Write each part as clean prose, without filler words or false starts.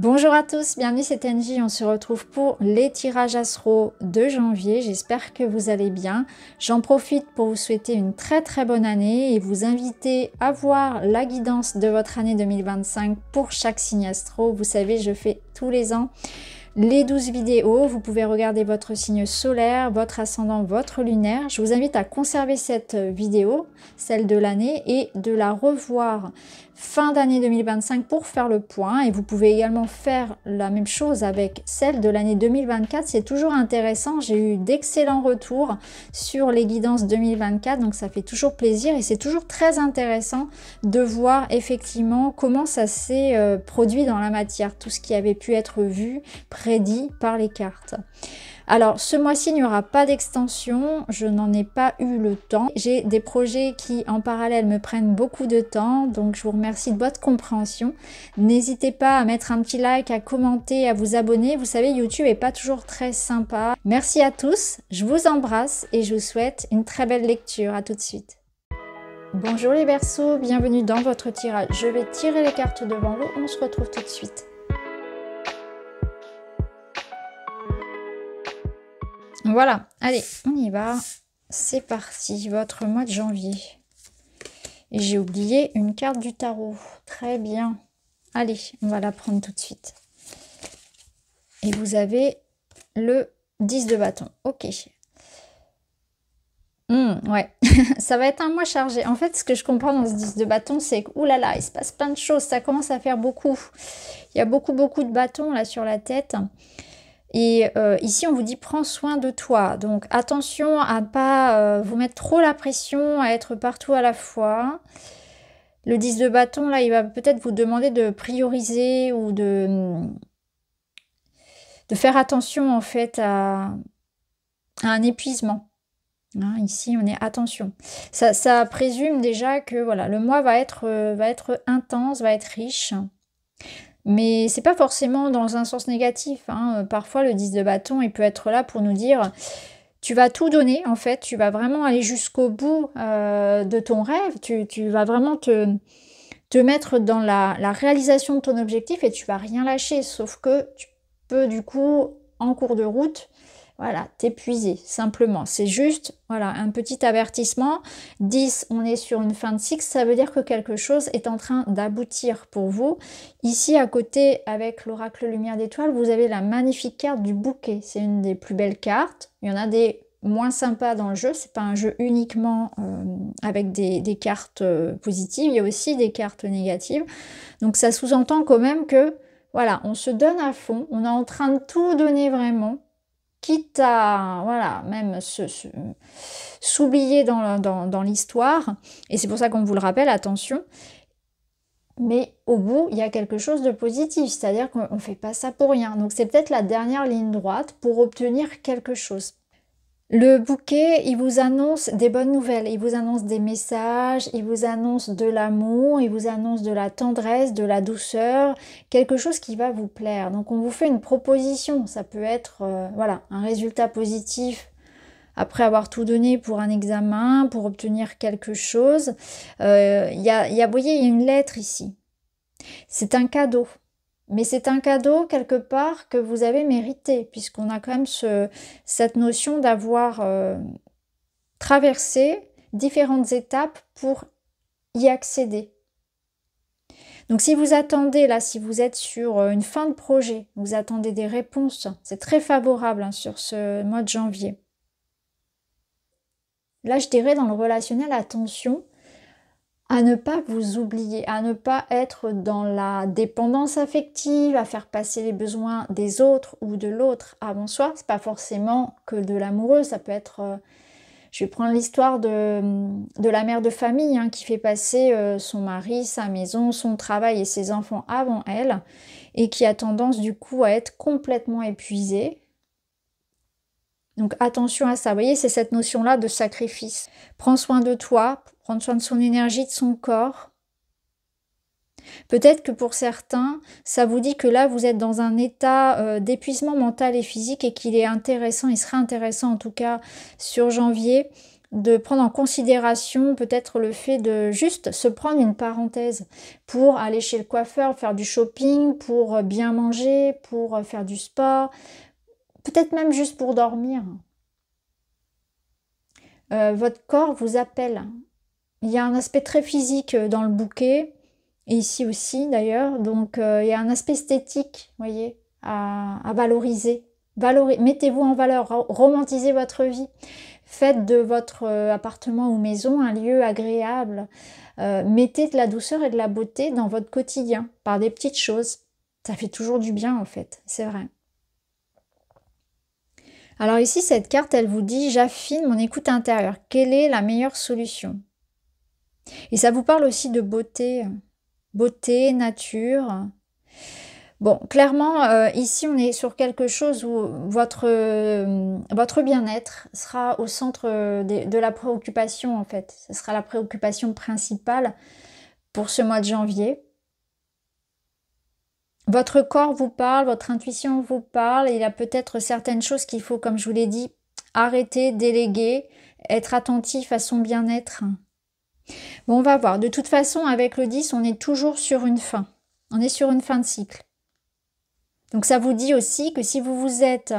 Bonjour à tous, bienvenue, c'est Engie. On se retrouve pour les tirages astro de janvier. J'espère que vous allez bien. J'en profite pour vous souhaiter une très bonne année et vous inviter à voir la guidance de votre année 2025 pour chaque signe astro. Vous savez, je fais tous les ans les 12 vidéos. Vous pouvez regarder votre signe solaire, votre ascendant, votre lunaire. Je vous invite à conserver cette vidéo, celle de l'année, et de la revoir fin d'année 2025 pour faire le point. Et vous pouvez également faire la même chose avec celle de l'année 2024. C'est toujours intéressant. J'ai eu d'excellents retours sur les guidances 2024, donc ça fait toujours plaisir et c'est toujours très intéressant de voir effectivement comment ça s'est produit dans la matière, tout ce qui avait pu être vu, prédit par les cartes. Alors ce mois-ci il n'y aura pas d'extension, je n'en ai pas eu le temps. J'ai des projets qui en parallèle me prennent beaucoup de temps, donc je vous remercie de votre compréhension. N'hésitez pas à mettre un petit like, à commenter, à vous abonner. Vous savez, YouTube est pas toujours très sympa. Merci à tous, je vous embrasse et je vous souhaite une très belle lecture. À tout de suite. Bonjour les Verseaux, bienvenue dans votre tirage. Je vais tirer les cartes devant vous, on se retrouve tout de suite. Voilà, allez, on y va. C'est parti, votre mois de janvier. Et j'ai oublié une carte du tarot. Très bien. Allez, on va la prendre tout de suite. Et vous avez le 10 de bâton. Ok. Ouais, ça va être un mois chargé. En fait, ce que je comprends dans ce 10 de bâton, c'est que, oulala, il se passe plein de choses. Ça commence à faire beaucoup. Il y a beaucoup de bâtons là sur la tête. Et ici, on vous dit prends soin de toi. Donc, attention à ne pas vous mettre trop la pression, à être partout à la fois. Le 10 de bâton, là, il va peut-être vous demander de prioriser ou de faire attention, en fait, à un épuisement. Hein, ici, on est attention. Ça présume déjà que voilà, le mois va être intense, va être riche. Mais c'est pas forcément dans un sens négatif, hein. Parfois le 10 de bâton, il peut être là pour nous dire tu vas tout donner en fait, tu vas vraiment aller jusqu'au bout de ton rêve, tu vas vraiment te mettre dans la réalisation de ton objectif et tu vas rien lâcher, sauf que tu peux du coup en cours de route, voilà, t'épuiser simplement. C'est juste, voilà, un petit avertissement. 10, on est sur une fin de cycle, ça veut dire que quelque chose est en train d'aboutir pour vous. Ici, à côté, avec l'oracle Lumière d'étoiles, vous avez la magnifique carte du bouquet. C'est une des plus belles cartes. Il y en a des moins sympas dans le jeu. C'est pas un jeu uniquement avec des cartes positives. Il y a aussi des cartes négatives. Donc, ça sous-entend quand même que, voilà, on se donne à fond. On est en train de tout donner vraiment. Quitte à, voilà, même s'oublier dans l'histoire. Et c'est pour ça qu'on vous le rappelle, attention. Mais au bout, il y a quelque chose de positif. C'est-à-dire qu'on ne fait pas ça pour rien. Donc c'est peut-être la dernière ligne droite pour obtenir quelque chose. Le bouquet, il vous annonce des bonnes nouvelles, il vous annonce des messages, il vous annonce de l'amour, il vous annonce de la tendresse, de la douceur, quelque chose qui va vous plaire. Donc on vous fait une proposition, ça peut être voilà, un résultat positif après avoir tout donné pour un examen, pour obtenir quelque chose. Vous voyez, il y a une lettre ici. C'est un cadeau. Mais c'est un cadeau quelque part que vous avez mérité, puisqu'on a quand même cette notion d'avoir traversé différentes étapes pour y accéder. Donc si vous attendez, là, si vous êtes sur une fin de projet, vous attendez des réponses, c'est très favorable hein, sur ce mois de janvier. Là, je dirais dans le relationnel, attention à ne pas vous oublier, à ne pas être dans la dépendance affective, à faire passer les besoins des autres ou de l'autre avant soi. C'est pas forcément que de l'amoureux, ça peut être... je vais prendre l'histoire de la mère de famille hein, qui fait passer son mari, sa maison, son travail et ses enfants avant elle et qui a tendance du coup à être complètement épuisée. Donc attention à ça, vous voyez, c'est cette notion-là de sacrifice. Prends soin de toi, prendre soin de son énergie, de son corps. Peut-être que pour certains, ça vous dit que là, vous êtes dans un état d'épuisement mental et physique et qu'il est intéressant, il serait intéressant en tout cas sur janvier, de prendre en considération peut-être le fait de juste se prendre une parenthèse pour aller chez le coiffeur, faire du shopping, pour bien manger, pour faire du sport, peut-être même juste pour dormir. Votre corps vous appelle. Il y a un aspect très physique dans le bouquet, et ici aussi d'ailleurs, donc il y a un aspect esthétique, vous voyez, à valoriser. Mettez-vous en valeur, romantisez votre vie. Faites de votre appartement ou maison un lieu agréable. Mettez de la douceur et de la beauté dans votre quotidien, par des petites choses. Ça fait toujours du bien en fait, c'est vrai. Alors ici, cette carte, elle vous dit « J'affine mon écoute intérieure. Quelle est la meilleure solution ?» Et ça vous parle aussi de beauté, beauté, nature. Bon, clairement, ici, on est sur quelque chose où votre bien-être sera au centre de la préoccupation, en fait. Ce sera la préoccupation principale pour ce mois de janvier. Votre corps vous parle, votre intuition vous parle. Il y a peut-être certaines choses qu'il faut, comme je vous l'ai dit, arrêter, déléguer, être attentif à son bien-être. Bon, on va voir. De toute façon, avec le 10, on est toujours sur une fin. On est sur une fin de cycle. Donc ça vous dit aussi que si vous vous êtes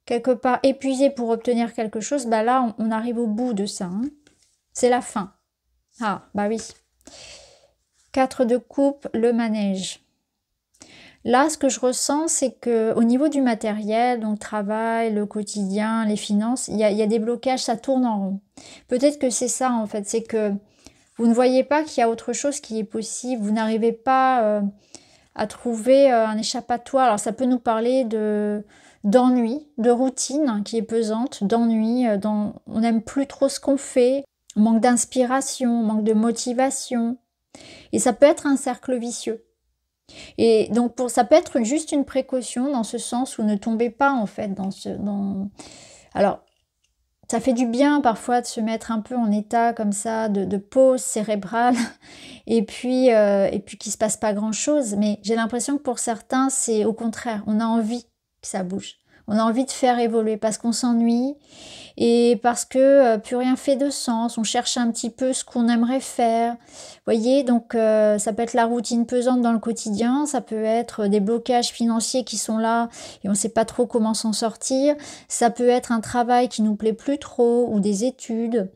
quelque part épuisé pour obtenir quelque chose, bah là, on arrive au bout de ça. Hein. C'est la fin. Ah, bah oui. 4 de coupe, le manège. Là, ce que je ressens, c'est que au niveau du matériel, donc travail, le quotidien, les finances, il y a des blocages, ça tourne en rond. Peut-être que c'est ça, en fait. C'est que vous ne voyez pas qu'il y a autre chose qui est possible. Vous n'arrivez pas à trouver un échappatoire. Alors ça peut nous parler d'ennui, de routine qui est pesante, d'ennui, on n'aime plus trop ce qu'on fait, manque d'inspiration, manque de motivation. Et ça peut être un cercle vicieux. Et donc ça peut être juste une précaution dans ce sens où ne tombez pas en fait Alors, ça fait du bien parfois de se mettre un peu en état comme ça, de pause cérébrale, et puis qu'il se passe pas grand-chose. Mais j'ai l'impression que pour certains, c'est au contraire, on a envie que ça bouge. On a envie de faire évoluer parce qu'on s'ennuie et parce que plus rien fait de sens. On cherche un petit peu ce qu'on aimerait faire. Vous voyez, donc ça peut être la routine pesante dans le quotidien, ça peut être des blocages financiers qui sont là et on ne sait pas trop comment s'en sortir. Ça peut être un travail qui nous plaît plus trop ou des études.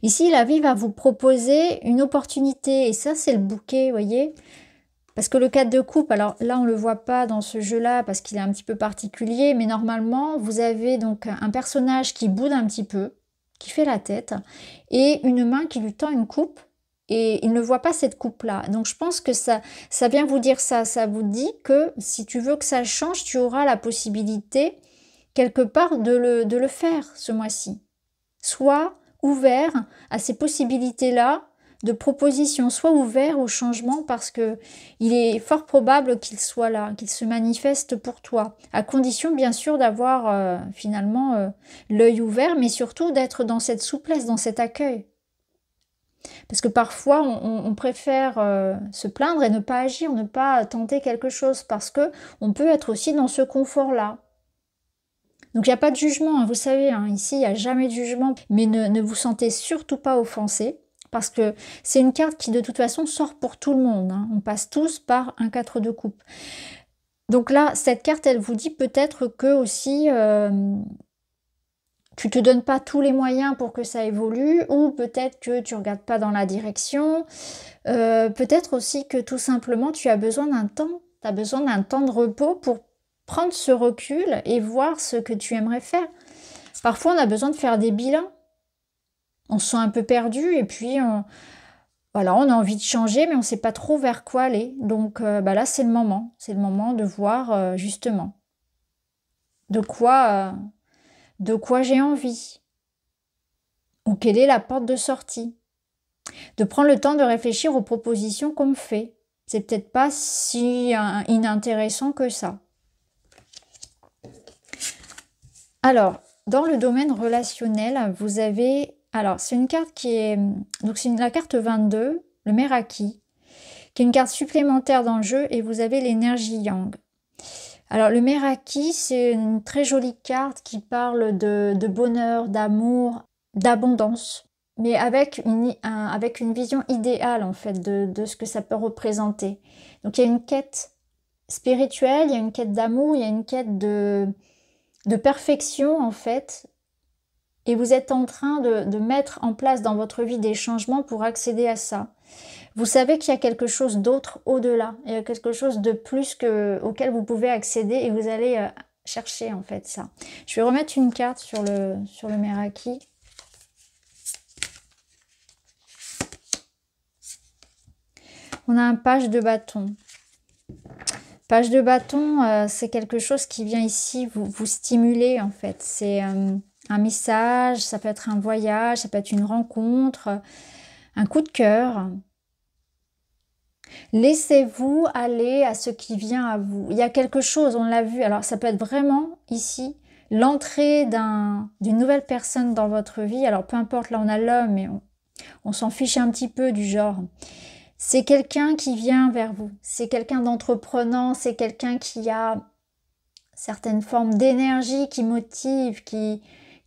Ici, la vie va vous proposer une opportunité et ça, c'est le bouquet, vous voyez. Parce que le 4 de coupe, alors là, on ne le voit pas dans ce jeu-là parce qu'il est un petit peu particulier, mais normalement, vous avez donc un personnage qui boude un petit peu, qui fait la tête, et une main qui lui tend une coupe, et il ne voit pas cette coupe-là. Donc je pense que ça vient vous dire ça vous dit que si tu veux que ça change, tu auras la possibilité, quelque part, de le faire ce mois-ci. Sois ouvert à ces possibilités-là, de propositions, soit ouvert au changement parce que il est fort probable qu'il soit là, qu'il se manifeste pour toi, à condition bien sûr d'avoir finalement l'œil ouvert, mais surtout d'être dans cette souplesse, dans cet accueil. Parce que parfois on préfère se plaindre et ne pas agir, ne pas tenter quelque chose, parce que on peut être aussi dans ce confort-là. Donc il n'y a pas de jugement, hein, vous savez, hein, ici il n'y a jamais de jugement, mais ne vous sentez surtout pas offensé. Parce que c'est une carte qui de toute façon sort pour tout le monde. Hein. On passe tous par un 4 de coupe. Donc là, cette carte, elle vous dit peut-être que aussi tu te donnes pas tous les moyens pour que ça évolue, ou peut-être que tu regardes pas dans la direction. Peut-être aussi que tout simplement tu as besoin d'un temps. Tu as besoin d'un temps de repos pour prendre ce recul et voir ce que tu aimerais faire. Parfois, on a besoin de faire des bilans. On se sent un peu perdu et puis voilà, on a envie de changer mais on ne sait pas trop vers quoi aller. Donc bah là, c'est le moment. C'est le moment de voir justement de quoi j'ai envie ou quelle est la porte de sortie. De prendre le temps de réfléchir aux propositions qu'on me fait. C'est peut-être pas si inintéressant que ça. Alors, dans le domaine relationnel, vous avez... Alors, c'est une carte qui est... Donc, c'est la carte 22, le Meraki, qui est une carte supplémentaire dans le jeu, et vous avez l'énergie Yang. Alors le Meraki, c'est une très jolie carte qui parle de bonheur, d'amour, d'abondance, mais avec une vision idéale en fait de ce que ça peut représenter. Donc il y a une quête spirituelle, il y a une quête d'amour, il y a une quête de perfection en fait, et vous êtes en train de mettre en place dans votre vie des changements pour accéder à ça. Vous savez qu'il y a quelque chose d'autre au-delà, il y a quelque chose de plus auquel vous pouvez accéder et vous allez chercher en fait ça. Je vais remettre une carte sur le Meraki. On a un page de bâton. Page de bâton, c'est quelque chose qui vient ici vous stimuler en fait. C'est un message, ça peut être un voyage, ça peut être une rencontre, un coup de cœur. Laissez-vous aller à ce qui vient à vous. Il y a quelque chose, on l'a vu, alors ça peut être vraiment ici l'entrée d'une nouvelle personne dans votre vie. Alors peu importe, là on a l'homme, mais on s'en fiche un petit peu du genre. C'est quelqu'un qui vient vers vous, c'est quelqu'un d'entreprenant, c'est quelqu'un qui a certaines formes d'énergie qui motive, qui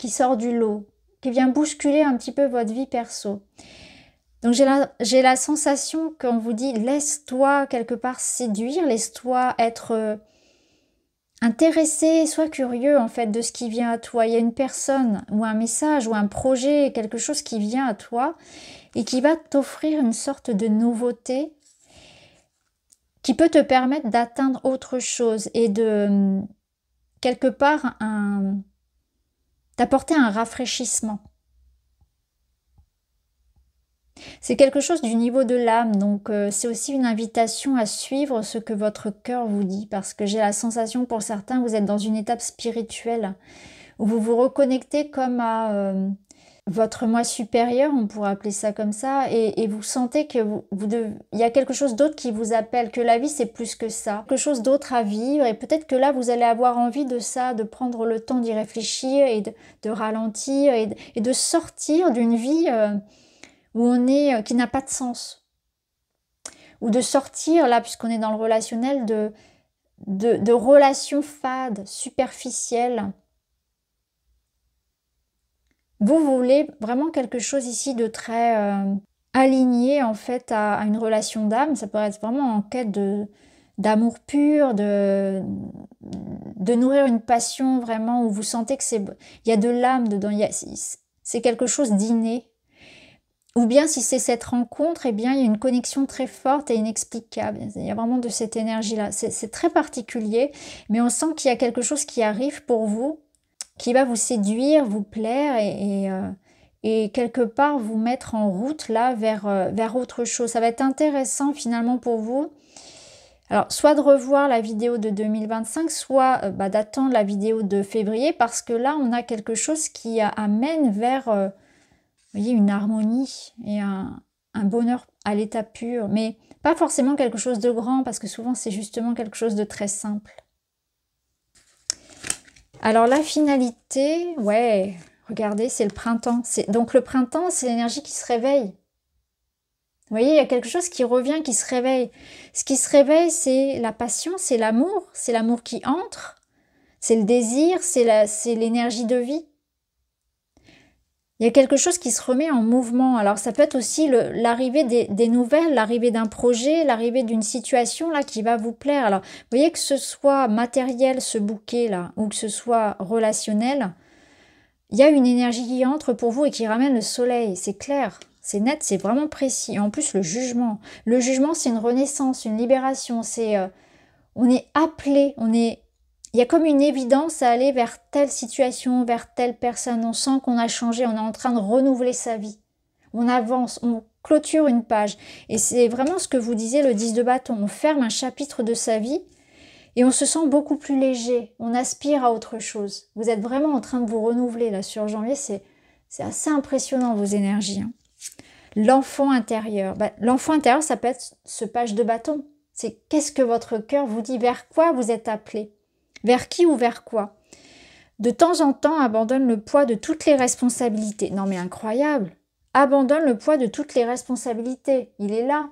sort du lot, qui vient bousculer un petit peu votre vie perso. Donc j'ai la sensation qu'on vous dit laisse-toi quelque part séduire, laisse-toi être intéressé, sois curieux en fait de ce qui vient à toi. Il y a une personne ou un message ou un projet, quelque chose qui vient à toi et qui va t'offrir une sorte de nouveauté qui peut te permettre d'atteindre autre chose et de quelque part d'apporter un rafraîchissement. C'est quelque chose du niveau de l'âme, donc c'est aussi une invitation à suivre ce que votre cœur vous dit, parce que j'ai la sensation pour certains, vous êtes dans une étape spirituelle, où vous vous reconnectez comme à votre moi supérieur, on pourrait appeler ça comme ça, et vous sentez que il y a quelque chose d'autre qui vous appelle, que la vie c'est plus que ça, quelque chose d'autre à vivre, et peut-être que là vous allez avoir envie de ça, de prendre le temps d'y réfléchir, et de ralentir, et de sortir d'une vie où on est, qui n'a pas de sens. Ou de sortir, là, puisqu'on est dans le relationnel, de relations fades, superficielles. Vous voulez vraiment quelque chose ici de très aligné, en fait, à une relation d'âme. Ça peut être vraiment en quête d'amour pur, de nourrir une passion vraiment, où vous sentez que il y a de l'âme dedans, c'est quelque chose d'inné. Ou bien si c'est cette rencontre, eh bien il y a une connexion très forte et inexplicable. Il y a vraiment de cette énergie-là. C'est très particulier, mais on sent qu'il y a quelque chose qui arrive pour vous, qui va vous séduire, vous plaire et quelque part vous mettre en route là vers autre chose. Ça va être intéressant finalement pour vous. Alors, soit de revoir la vidéo de 2025, soit d'attendre la vidéo de février, parce que là, on a quelque chose qui amène vers... vous voyez, une harmonie et un bonheur à l'état pur, mais pas forcément quelque chose de grand, parce que souvent c'est justement quelque chose de très simple. Alors la finalité, ouais, regardez, c'est le printemps. Donc le printemps, c'est l'énergie qui se réveille. Vous voyez, il y a quelque chose qui revient, qui se réveille. Ce qui se réveille, c'est la passion, c'est l'amour qui entre, c'est le désir, c'est l'énergie de vie. Il y a quelque chose qui se remet en mouvement. Alors ça peut être aussi l'arrivée des nouvelles, l'arrivée d'un projet, l'arrivée d'une situation là qui va vous plaire. Alors vous voyez que ce soit matériel, ce bouquet là, ou que ce soit relationnel, il y a une énergie qui entre pour vous et qui ramène le soleil. C'est clair, c'est net, c'est vraiment précis. Et en plus le jugement. Le jugement, c'est une renaissance, une libération. On est appelé, il y a comme une évidence à aller vers telle situation, vers telle personne. On sent qu'on a changé, on est en train de renouveler sa vie. On avance, on clôture une page. Et c'est vraiment ce que vous disiez, le 10 de bâton. On ferme un chapitre de sa vie et on se sent beaucoup plus léger. On aspire à autre chose. Vous êtes vraiment en train de vous renouveler là sur janvier. C'est assez impressionnant vos énergies. Hein. L'enfant intérieur. L'enfant intérieur, ça peut être ce page de bâton. C'est qu'est-ce que votre cœur vous dit, vers quoi vous êtes appelé. Vers qui ou vers quoi? De temps en temps, abandonne le poids de toutes les responsabilités. Non mais incroyable! Abandonne le poids de toutes les responsabilités. Il est là,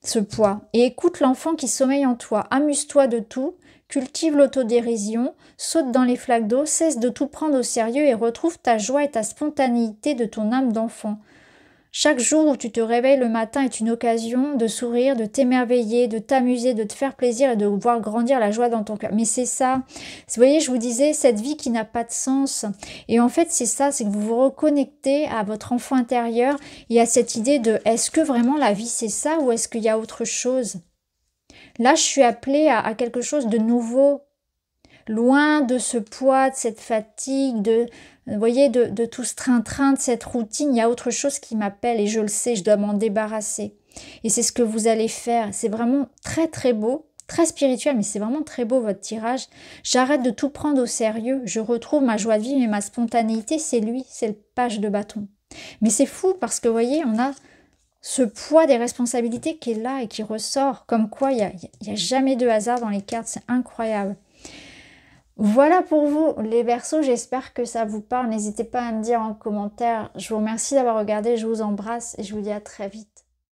ce poids. Et écoute l'enfant qui sommeille en toi. Amuse-toi de tout. Cultive l'autodérision, saute dans les flaques d'eau, cesse de tout prendre au sérieux et retrouve ta joie et ta spontanéité de ton âme d'enfant. Chaque jour où tu te réveilles le matin est une occasion de sourire, de t'émerveiller, de t'amuser, de te faire plaisir et de voir grandir la joie dans ton cœur. Mais c'est ça, vous voyez, je vous disais, cette vie qui n'a pas de sens. Et en fait, c'est ça, c'est que vous vous reconnectez à votre enfant intérieur et à cette idée de est-ce que vraiment la vie c'est ça ou est-ce qu'il y a autre chose? Là, je suis appelée à quelque chose de nouveau, loin de ce poids, de cette fatigue, vous voyez, de tout ce train-train, de cette routine. Il y a autre chose qui m'appelle et je le sais, je dois m'en débarrasser. Et c'est ce que vous allez faire. C'est vraiment très très beau, très spirituel, mais c'est vraiment très beau votre tirage. J'arrête de tout prendre au sérieux. Je retrouve ma joie de vivre et ma spontanéité. C'est lui, c'est le page de bâton. Mais c'est fou parce que, vous voyez, on a ce poids des responsabilités qui est là et qui ressort. Comme quoi, il n'y a jamais de hasard dans les cartes. C'est incroyable. Voilà pour vous les Verseaux, j'espère que ça vous parle. N'hésitez pas à me dire en commentaire. Je vous remercie d'avoir regardé, je vous embrasse et je vous dis à très vite.